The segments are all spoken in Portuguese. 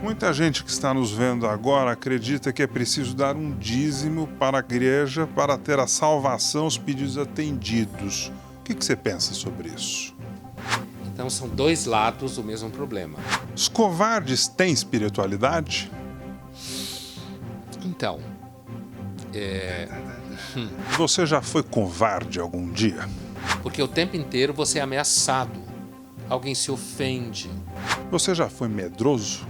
Muita gente que está nos vendo agora acredita que é preciso dar um dízimo para a igreja para ter a salvação, os pedidos atendidos. O que você pensa sobre isso? Então são dois lados do mesmo problema. Os covardes têm espiritualidade? Então, Você já foi covarde algum dia? porque o tempo inteiro você é ameaçado, alguém se ofende. Você já foi medroso?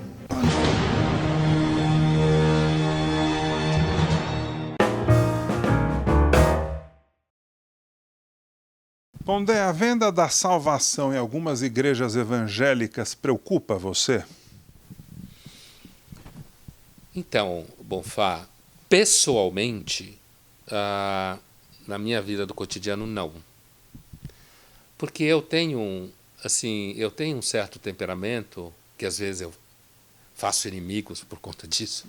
Pondé, a venda da salvação em algumas igrejas evangélicas preocupa você? Então, Bonfá, pessoalmente, na minha vida do cotidiano, não. Porque eu tenho um certo temperamento, que às vezes eu faço inimigos por conta disso.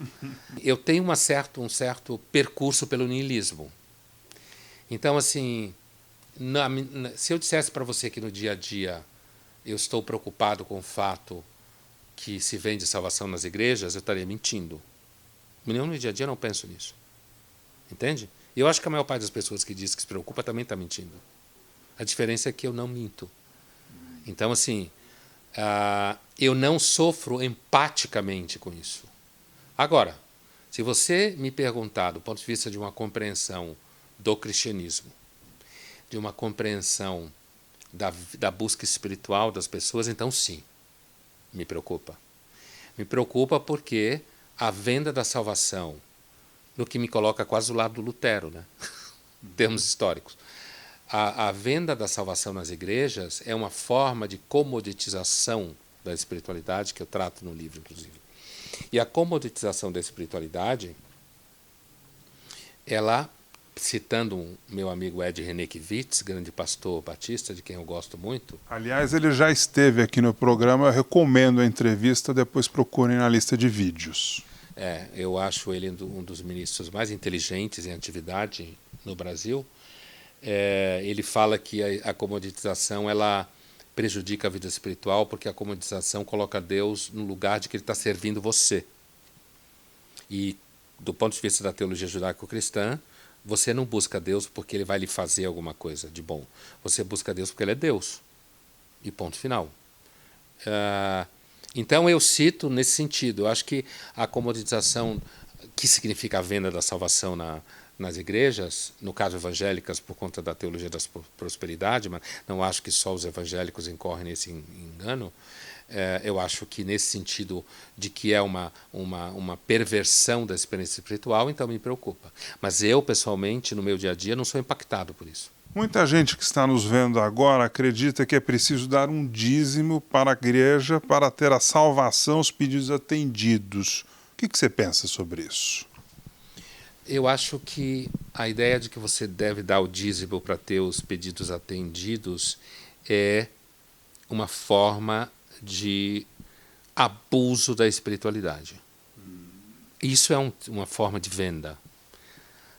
Eu tenho um certo percurso pelo niilismo. Então, assim, se eu dissesse para você que no dia a dia eu estou preocupado com o fato que se vende salvação nas igrejas, eu estaria mentindo. No dia a dia eu não penso nisso. Entende? E eu acho que a maior parte das pessoas que diz que se preocupa também está mentindo. A diferença é que eu não minto. Então, assim, eu não sofro empaticamente com isso. Agora, se você me perguntar do ponto de vista de uma compreensão do cristianismo, de uma compreensão da busca espiritual das pessoas, então sim, me preocupa. Me preocupa porque a venda da salvação, no que me coloca quase do lado do Lutero, né? Em termos históricos. A venda da salvação nas igrejas é uma forma de comoditização da espiritualidade, que eu trato no livro, inclusive. E a comoditização da espiritualidade, ela, citando o meu amigo Ed Renekiewicz, grande pastor batista, de quem eu gosto muito. Aliás, ele já esteve aqui no programa, eu recomendo a entrevista, depois procurem na lista de vídeos. Eu acho ele um dos ministros mais inteligentes em atividade no Brasil. Ele fala que a comoditização ela prejudica a vida espiritual porque a comoditização coloca Deus no lugar de que Ele está servindo você. E, do ponto de vista da teologia judaico-cristã, você não busca Deus porque Ele vai lhe fazer alguma coisa de bom. Você busca Deus porque Ele é Deus. E ponto final. Então eu cito nesse sentido. Eu acho que a comoditização, que significa a venda da salvação nas igrejas, no caso evangélicas por conta da teologia da prosperidade, mas não acho que só os evangélicos incorrem nesse engano. Eu acho que nesse sentido de que é uma perversão da experiência espiritual, então me preocupa. Mas eu, pessoalmente, no meu dia a dia, não sou impactado por isso. Muita gente que está nos vendo agora acredita que é preciso dar um dízimo para a igreja para ter a salvação, os pedidos atendidos. O que você pensa sobre isso? Eu acho que a ideia de que você deve dar o dízimo para ter os pedidos atendidos é uma forma de abuso da espiritualidade. Isso é uma forma de venda.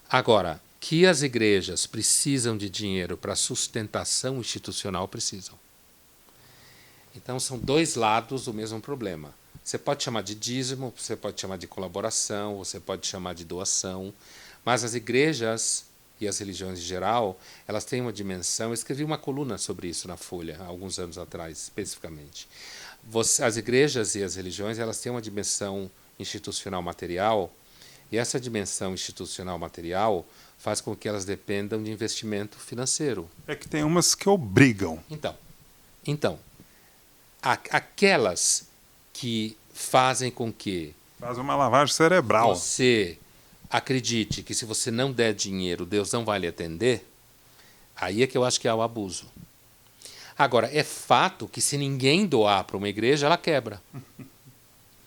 Agora, que as igrejas precisam de dinheiro para sustentação institucional, precisam. Então, são dois lados do mesmo problema. Você pode chamar de dízimo, você pode chamar de colaboração, você pode chamar de doação, mas as igrejas e as religiões em geral, elas têm uma dimensão. Eu escrevi uma coluna sobre isso na Folha, há alguns anos atrás, especificamente. As igrejas e as religiões, elas têm uma dimensão institucional material, e essa dimensão institucional material faz com que elas dependam de investimento financeiro. É que tem umas que obrigam. Então aquelas que fazem com que Faz uma lavagem cerebral. você acredite que se você não der dinheiro, Deus não vai lhe atender, aí é que eu acho que há o abuso. Agora, é fato que se ninguém doar para uma igreja, ela quebra.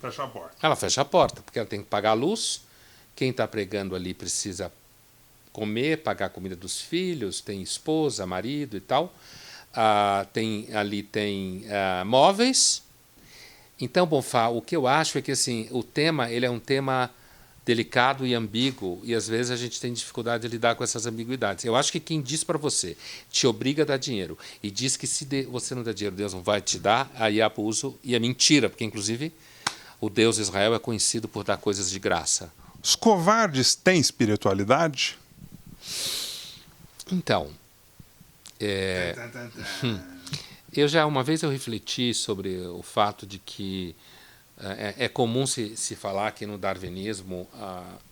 Fecha a porta. Ela fecha a porta, porque ela tem que pagar a luz, quem está pregando ali precisa comer, pagar a comida dos filhos, tem esposa, marido e tal, tem móveis. Então, Bonfá, o que eu acho é que assim, o tema ele é um tema delicado e ambíguo, e às vezes a gente tem dificuldade de lidar com essas ambiguidades. Eu acho que quem diz para você, te obriga a dar dinheiro, e diz que se você não der dinheiro, Deus não vai te dar, aí é abuso e é mentira, porque inclusive o Deus de Israel é conhecido por dar coisas de graça. Os covardes têm espiritualidade? Então, uma vez eu refleti sobre o fato de que é comum se falar que no darwinismo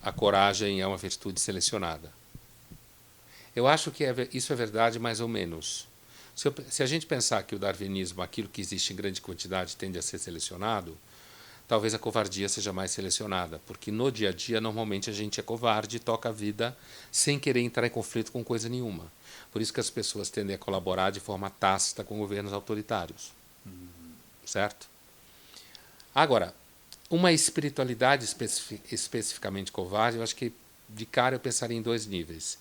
a coragem é uma virtude selecionada. Eu acho que isso é verdade mais ou menos. Se a gente pensar que o darwinismo, aquilo que existe em grande quantidade, tende a ser selecionado, talvez a covardia seja mais selecionada, porque no dia a dia, normalmente, a gente é covarde e toca a vida sem querer entrar em conflito com coisa nenhuma. Por isso que as pessoas tendem a colaborar de forma tácita com governos autoritários. Certo? Agora, uma espiritualidade especificamente covarde, eu acho que de cara eu pensaria em dois níveis.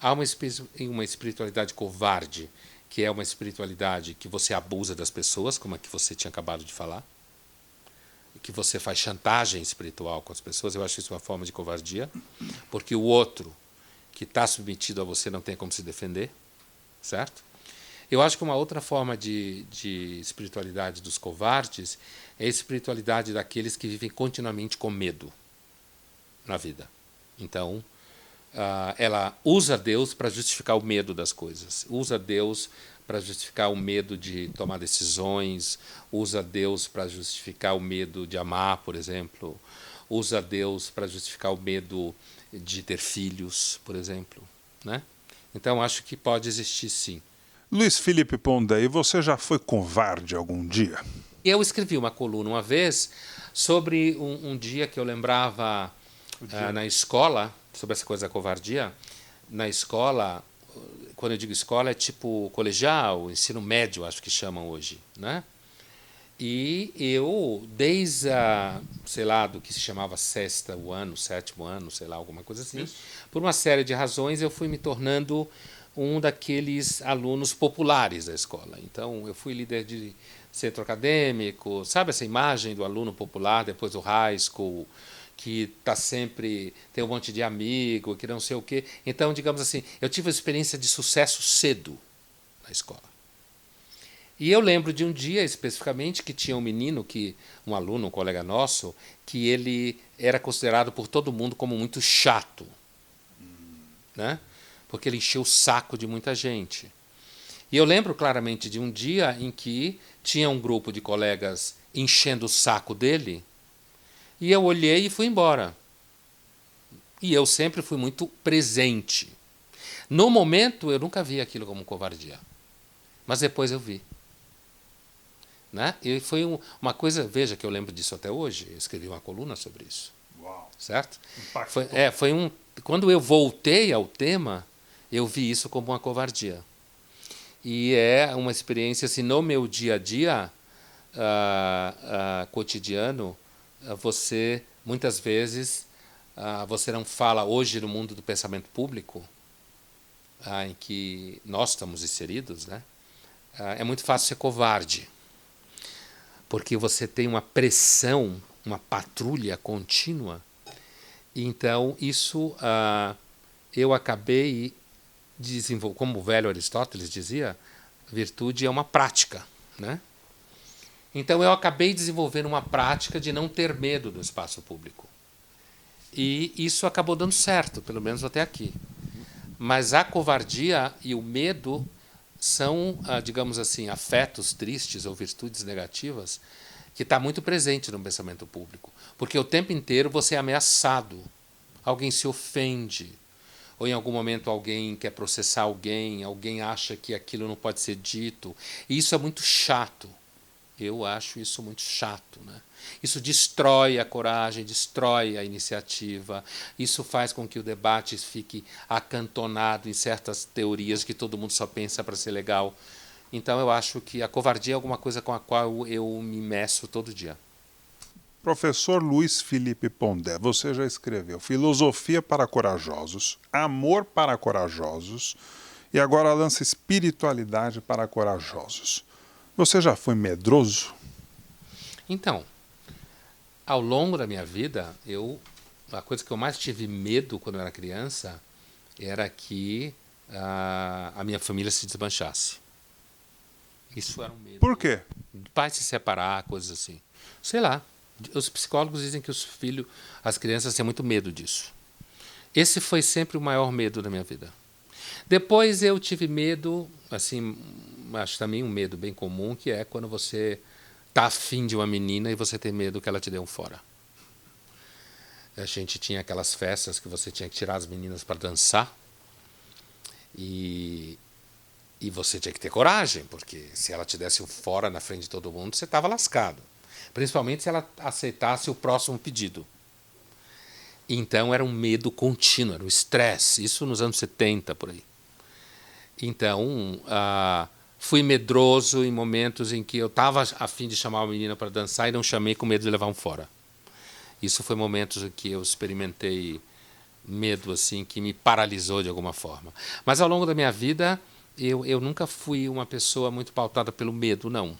Há uma espiritualidade covarde, que é uma espiritualidade que você abusa das pessoas, como a que você tinha acabado de falar, que você faz chantagem espiritual com as pessoas. Eu acho isso uma forma de covardia, porque o outro que está submetido a você não tem como se defender, certo? Eu acho que uma outra forma de espiritualidade dos covardes é a espiritualidade daqueles que vivem continuamente com medo na vida. Então, ela usa Deus para justificar o medo das coisas, usa Deus para justificar o medo de tomar decisões, usa Deus para justificar o medo de amar, por exemplo, usa Deus para justificar o medo de ter filhos, por exemplo, né? Então, acho que pode existir, sim. Luiz Felipe Pondé, você já foi covarde algum dia? Eu escrevi uma coluna uma vez sobre um dia que eu lembrava na escola, sobre essa coisa da covardia. Na escola, quando eu digo escola, é tipo colegial, ensino médio, acho que chamam hoje, né? E eu, desde sei lá, do que se chamava sexto ano, sétimo ano, sei lá, alguma coisa assim, por uma série de razões, eu fui me tornando um daqueles alunos populares da escola. Então, eu fui líder de centro acadêmico, sabe essa imagem do aluno popular depois do high school, que está sempre, tem um monte de amigo, que não sei o quê. Então, digamos assim, eu tive uma experiência de sucesso cedo na escola. E eu lembro de um dia, especificamente, que tinha um menino, um aluno, um colega nosso, que ele era considerado por todo mundo como muito chato, né? Porque ele encheu o saco de muita gente. E eu lembro claramente de um dia em que tinha um grupo de colegas enchendo o saco dele, e eu olhei e fui embora. E eu sempre fui muito presente. No momento, eu nunca vi aquilo como covardia. Mas depois eu vi. Né? E foi uma coisa, veja que eu lembro disso até hoje, eu escrevi uma coluna sobre isso. Uau. Certo? Quando eu voltei ao tema, eu vi isso como uma covardia. E é uma experiência, assim, no meu dia a dia cotidiano, você, muitas vezes, você não fala hoje no mundo do pensamento público, em que nós estamos inseridos, né? É muito fácil ser covarde, porque você tem uma pressão, uma patrulha contínua. Então, isso eu acabei desenvolvendo, como o velho Aristóteles dizia, virtude é uma prática, né? Então, eu acabei desenvolvendo uma prática de não ter medo do espaço público. E isso acabou dando certo, pelo menos até aqui. Mas a covardia e o medo são, digamos assim, afetos tristes ou virtudes negativas que está muito presente no pensamento público. Porque o tempo inteiro você é ameaçado, alguém se ofende, ou em algum momento alguém quer processar alguém acha que aquilo não pode ser dito. E isso é muito chato. Eu acho isso muito chato, né? Isso destrói a coragem, destrói a iniciativa. Isso faz com que o debate fique acantonado em certas teorias que todo mundo só pensa para ser legal. Então eu acho que a covardia é alguma coisa com a qual eu me meço todo dia. Professor Luiz Felipe Pondé, você já escreveu Filosofia para Corajosos, Amor para Corajosos e agora lança Espiritualidade para Corajosos. Você já foi medroso? Então, ao longo da minha vida, a coisa que eu mais tive medo quando eu era criança era que a minha família se desmanchasse. Isso era um medo. Por quê? De pai se separar, coisas assim. Sei lá. Os psicólogos dizem que as crianças têm muito medo disso. Esse foi sempre o maior medo da minha vida. Depois eu tive medo, assim, acho também um medo bem comum, que é quando você está afim de uma menina e você tem medo que ela te dê um fora. A gente tinha aquelas festas que você tinha que tirar as meninas para dançar e você tinha que ter coragem, porque se ela te desse um fora na frente de todo mundo, você estava lascado. Principalmente se ela aceitasse o próximo pedido. Então era um medo contínuo, era um estresse, isso nos anos 70, por aí. Então, fui medroso em momentos em que eu estava a fim de chamar uma menina para dançar e não chamei com medo de levar um fora. Isso foi momentos em que eu experimentei medo assim que me paralisou de alguma forma. Mas ao longo da minha vida, eu nunca fui uma pessoa muito pautada pelo medo, não.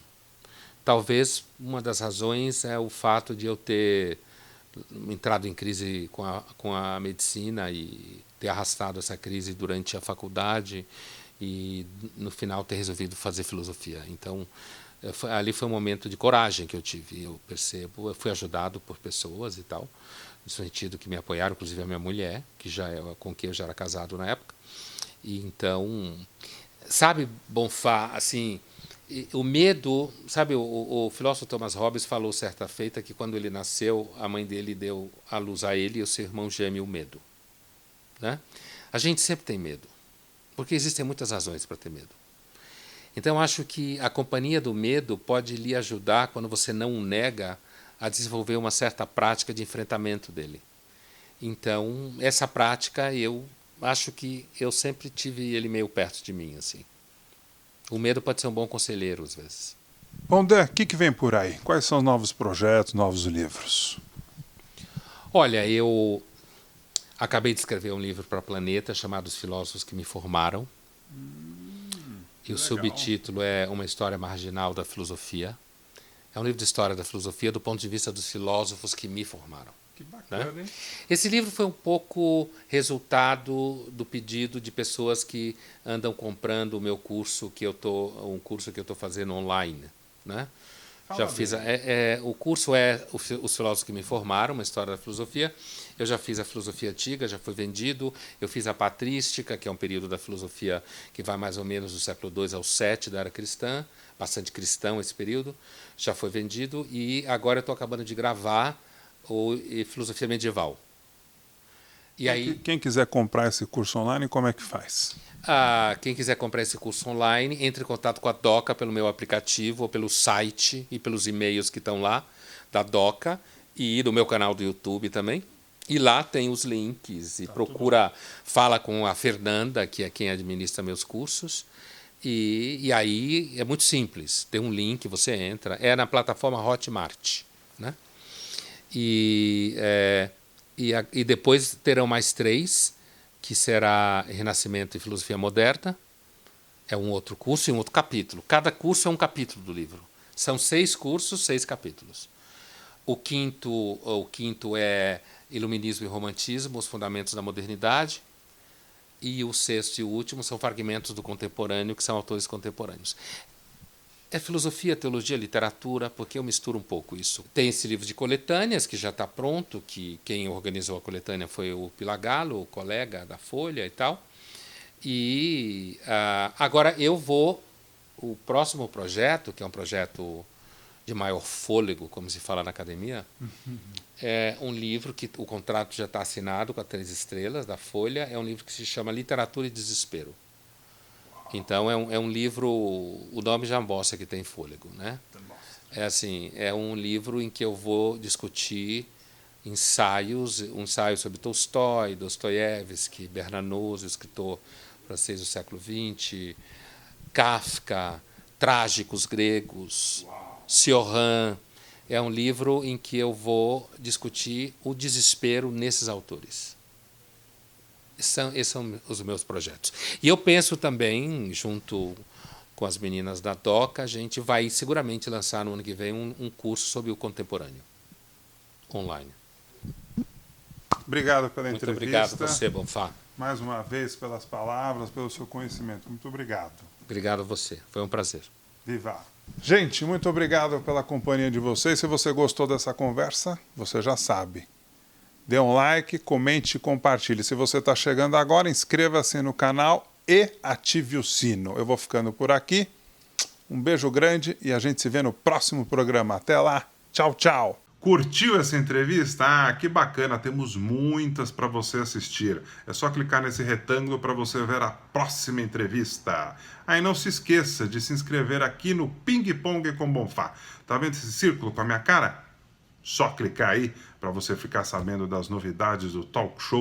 Talvez uma das razões é o fato de eu ter entrado em crise com a medicina e ter arrastado essa crise durante a faculdade e no final ter resolvido fazer filosofia. Então, ali foi um momento de coragem que eu tive. Eu percebo, eu fui ajudado por pessoas e tal, no sentido que me apoiaram, inclusive a minha mulher, com quem eu já era casado na época. E então, sabe, Bonfá, assim, o medo, sabe, o filósofo Thomas Hobbes falou certa feita que quando ele nasceu, a mãe dele deu à luz a ele e o seu irmão gêmeo o medo. Né? A gente sempre tem medo, porque existem muitas razões para ter medo. Então, acho que a companhia do medo pode lhe ajudar, quando você não o nega, a desenvolver uma certa prática de enfrentamento dele. Então, essa prática, eu acho que eu sempre tive ele meio perto de mim, assim. O medo pode ser um bom conselheiro, às vezes. Pondé, o que vem por aí? Quais são os novos projetos, novos livros? Olha, eu acabei de escrever um livro para a Planeta chamado Os Filósofos que Me Formaram. E o subtítulo é Uma História Marginal da Filosofia. É um livro de história da filosofia do ponto de vista dos filósofos que me formaram. Que bacana, Né? hein? Esse livro foi um pouco resultado do pedido de pessoas que andam comprando o meu curso, um curso que eu estou fazendo online. Né? Já fiz o curso é Os Filósofos que Me Formaram, uma história da filosofia. Eu já fiz a filosofia antiga, já foi vendido. Eu fiz a patrística, que é um período da filosofia que vai mais ou menos do século II ao VII da era cristã, bastante cristão esse período, já foi vendido. E agora eu estou acabando de gravar o Filosofia Medieval. E aí, Quem quiser comprar esse curso online, como é que faz? quem quiser comprar esse curso online, entre em contato com a DOCA pelo meu aplicativo, ou pelo site e pelos e-mails que estão lá, da DOCA, e do meu canal do YouTube também. E lá tem os links, e fala com a Fernanda, que é quem administra meus cursos. E aí é muito simples, tem um link, você entra, é na plataforma Hotmart. Né? E depois terão mais 3, que será Renascimento e Filosofia Moderna. É um outro curso e um outro capítulo. Cada curso é um capítulo do livro. São 6 cursos, 6 capítulos. O quinto é Iluminismo e Romantismo, os fundamentos da modernidade. E o 6º e o último são fragmentos do contemporâneo, que são autores contemporâneos. É filosofia, teologia, literatura, porque eu misturo um pouco isso. Tem esse livro de coletâneas, que já está pronto, que quem organizou a coletânea foi o Pilagalo, o colega da Folha e tal. E agora o próximo projeto, que é um projeto de maior fôlego, como se fala na academia, é um livro que o contrato já está assinado com a 3 estrelas da Folha, é um livro que se chama Literatura e Desespero. Então é um livro, o nome já mostra que tem fôlego, né? É um livro em que eu vou discutir um ensaio sobre Tolstói, Dostoiévski, Bernanos, o escritor francês do século XX, Kafka, trágicos gregos, Cioran. É um livro em que eu vou discutir o desespero nesses autores. Esses são os meus projetos. E eu penso também, junto com as meninas da DOCA, a gente vai seguramente lançar no ano que vem um curso sobre o contemporâneo, online. Obrigado pela entrevista. Muito obrigado a você, Bonfá. Mais uma vez, pelas palavras, pelo seu conhecimento. Muito obrigado. Obrigado a você. Foi um prazer. Viva! Gente, muito obrigado pela companhia de vocês. Se você gostou dessa conversa, você já sabe. Dê um like, comente e compartilhe. Se você está chegando agora, inscreva-se no canal e ative o sino. Eu vou ficando por aqui. Um beijo grande e a gente se vê no próximo programa. Até lá. Tchau, tchau. Curtiu essa entrevista? Ah, que bacana, temos muitas para você assistir. É só clicar nesse retângulo para você ver a próxima entrevista. Aí não se esqueça de se inscrever aqui no Ping Pong com Bonfá. Tá vendo esse círculo com a minha cara? Só clicar aí para você ficar sabendo das novidades do talk show